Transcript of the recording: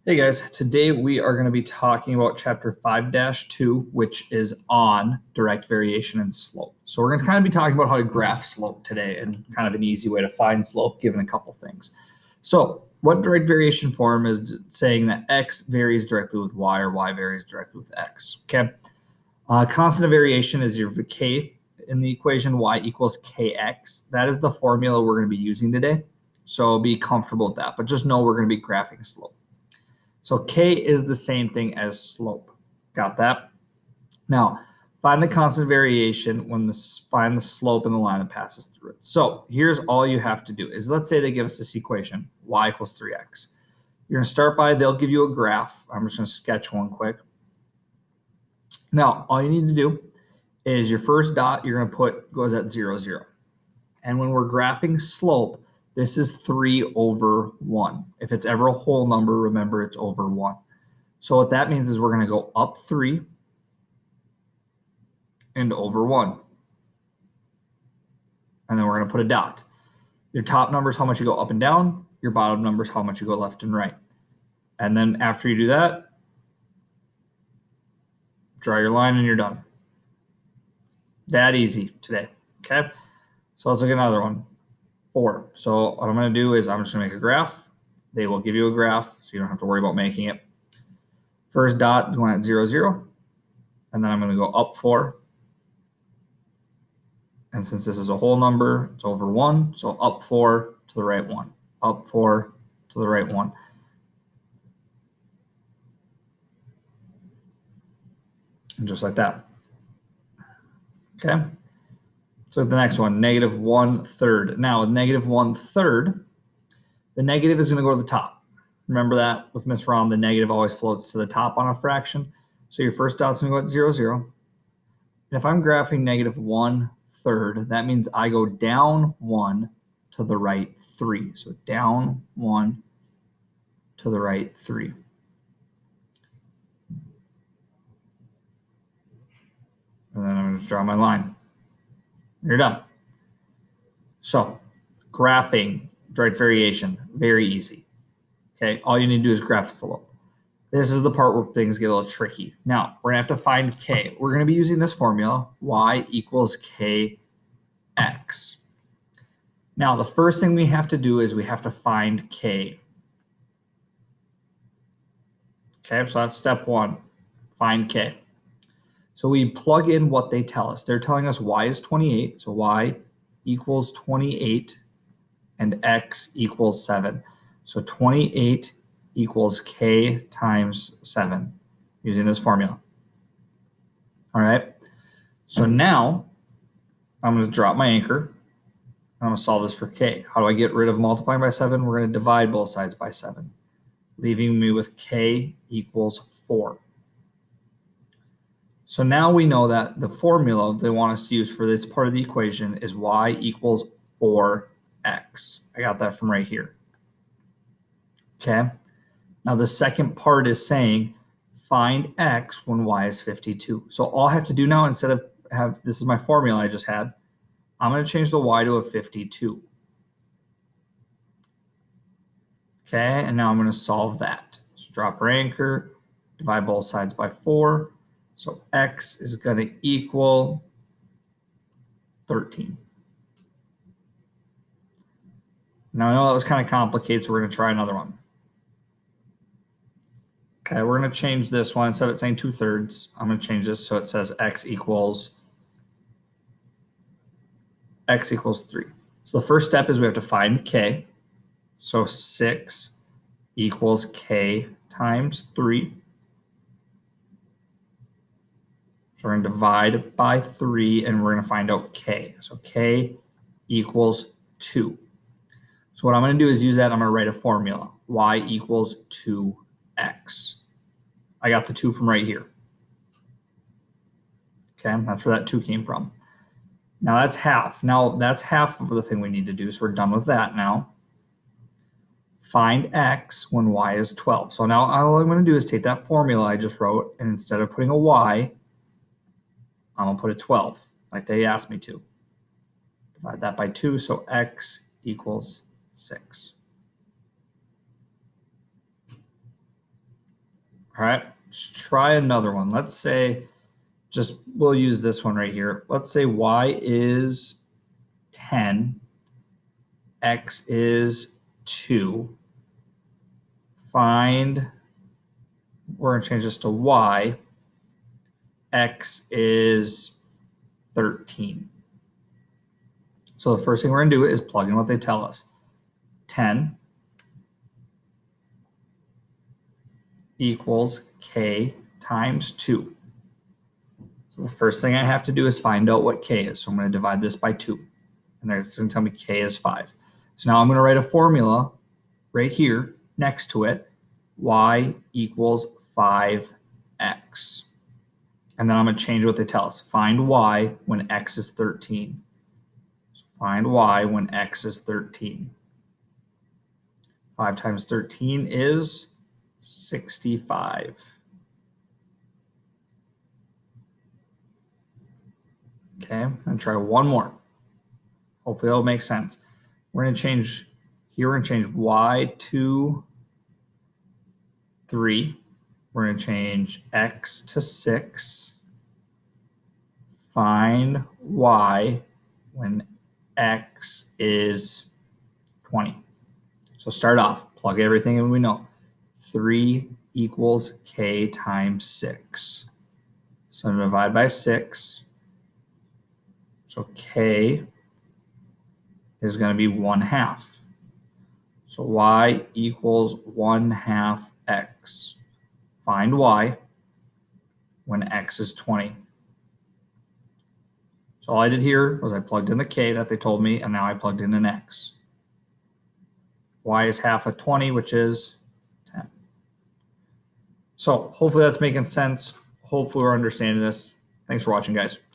Hey guys, today we are going to be talking about chapter 5-2, which is on direct variation and slope. So we're going to kind of be talking about how to graph slope today and kind of an easy way to find slope given a couple things. So what direct variation form is saying that x varies directly with y or y varies directly with x. Okay. Constant of variation is your k in the equation, y equals kx. That is the formula we're going to be using today. So be comfortable with that, but just know we're going to be graphing slope. So k is the same thing as slope. Got that? Now, find the constant variation when find the slope in the line that passes through it. So here's all you have to do is, let's say they give us this equation, y equals 3x. You're going to start by, they'll give you a graph. I'm just going to sketch one quick. Now, all you need to do is your first dot you're going to put goes at 0, 0. And when we're graphing slope, this is 3 over 1. If it's ever a whole number, remember it's over 1. So what that means is we're going to go up 3 and over 1. And then we're going to put a dot. Your top number is how much you go up and down. Your bottom number is how much you go left and right. And then after you do that, draw your line and you're done. That easy today. Okay. So let's look at another one. 4. So what I'm going to do is I'm just going to make a graph. They will give you a graph, so you don't have to worry about making it. First dot going at 0, 0. And then I'm going to go up 4. And since this is a whole number, it's over 1. So up 4 to the right 1. Up 4 to the right 1. And just like that. Okay. So the next one, negative 1/3. Now with negative 1/3, the negative is going to go to the top. Remember that with Miss Rom, the negative always floats to the top on a fraction. So your first dot's going to go at 0, 0. And if I'm graphing negative 1/3, that means I go down 1 to the right 3. So down 1 to the right 3. And then I'm going to draw my line. You're done. So graphing direct variation, very easy. Okay, all you need to do is graph the slope. This is the part where things get a little tricky. Now, we're going to have to find k. We're going to be using this formula, y equals kx. Now, the first thing we have to do is we have to find k. Okay, so that's step 1, find k. So we plug in what they tell us. They're telling us y is 28, so y equals 28 and x equals 7. So 28 equals k times 7 using this formula. All right. So now I'm going to drop my anchor. I'm going to solve this for k. How do I get rid of multiplying by 7? We're going to divide both sides by 7, leaving me with k equals 4. So now we know that the formula they want us to use for this part of the equation is y equals 4x. I got that from right here. Okay. Now the second part is saying find x when y is 52. So all I have to do now, instead of this is my formula I just had, I'm going to change the y to a 52. Okay, and now I'm going to solve that. So drop our anchor, divide both sides by 4. So x is going to equal 13. Now I know that was kind of complicated, so we're going to try another one. Okay, we're going to change this one. Instead of it saying 2/3, I'm going to change this so it says x equals 3. So the first step is we have to find k. So 6 equals k times 3. So we're going to divide by 3 and we're going to find out k. So k equals 2. So what I'm going to do is use that. I'm going to write a formula. Y equals 2x. I got the 2 from right here. Okay, that's where that 2 came from. Now that's half. Now that's half of the thing we need to do. So we're done with that now. Find x when y is 12. So now all I'm going to do is take that formula I just wrote, and instead of putting a y, I'm going to put a 12, like they asked me to. Divide that by 2, so x equals 6. All right, let's try another one. Let's say, we'll use this one right here. Let's say y is 10, x is 2. Find, we're going to change this to y, x is 13. So the first thing we're going to do is plug in what they tell us. 10 equals k times 2. So the first thing I have to do is find out what k is. So I'm going to divide this by 2. And it's going to tell me k is 5. So now I'm going to write a formula right here next to it. Y equals 5x. And then I'm going to change what they tell us. Find y when x is 13. So find y when x is 13. 5 times 13 is 65. Okay, I'm going to try one more. Hopefully it'll make sense. We're going to change, here we're going to change y to 3. We're going to change x to 6. Find y when x is 20. So start off, plug everything in we know. 3 equals k times 6. So divide by 6. So k is going to be 1/2. So y equals 1/2 x. Find y when x is 20. So all I did here was I plugged in the k that they told me, and now I plugged in an x. Y is half of 20, which is 10. So hopefully that's making sense. Hopefully we're understanding this. Thanks for watching, guys.